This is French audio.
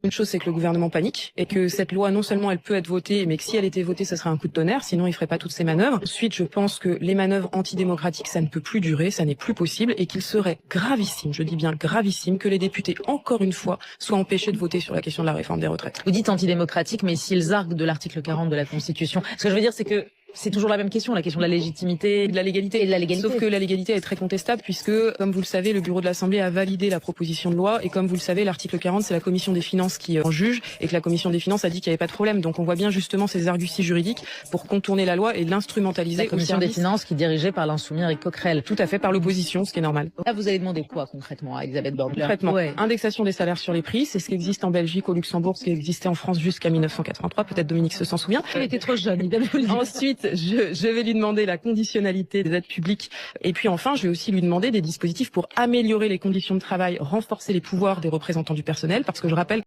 Une chose, c'est que le gouvernement panique et que cette loi, non seulement elle peut être votée, mais que si elle était votée, ça serait un coup de tonnerre, sinon il ferait pas toutes ces manœuvres. Ensuite, je pense que les manœuvres antidémocratiques, ça ne peut plus durer, ça n'est plus possible et qu'il serait gravissime, je dis bien gravissime, que les députés, encore une fois, soient empêchés de voter sur la question de la réforme des retraites. Vous dites antidémocratique, mais s'ils arguent de l'article 40 de la Constitution, ce que je veux dire, c'est que c'est toujours la même question, la question de la légitimité, de la légalité. Et de la légalité. Sauf que la légalité est très contestable puisque, comme vous le savez, le bureau de l'Assemblée a validé la proposition de loi et comme vous le savez, l'article 40, c'est la commission des finances qui en juge et que la commission des finances a dit qu'il n'y avait pas de problème. Donc on voit bien justement ces arguties juridiques pour contourner la loi et l'instrumentaliser. La commission des finances qui est dirigée par l'insoumis Éric Coquerel. Tout à fait, par l'opposition, ce qui est normal. Là, vous allez demander quoi concrètement à Elisabeth Borne? Concrètement, indexation des salaires sur les prix, c'est ce qui existe en Belgique, au Luxembourg, ce qui existait en France jusqu'à 1983. Peut-être Dominique s'en souvient. Il était trop jeune. Ensuite, je vais lui demander la conditionnalité des aides publiques. Et puis enfin, je vais aussi lui demander des dispositifs pour améliorer les conditions de travail, renforcer les pouvoirs des représentants du personnel, parce que je rappelle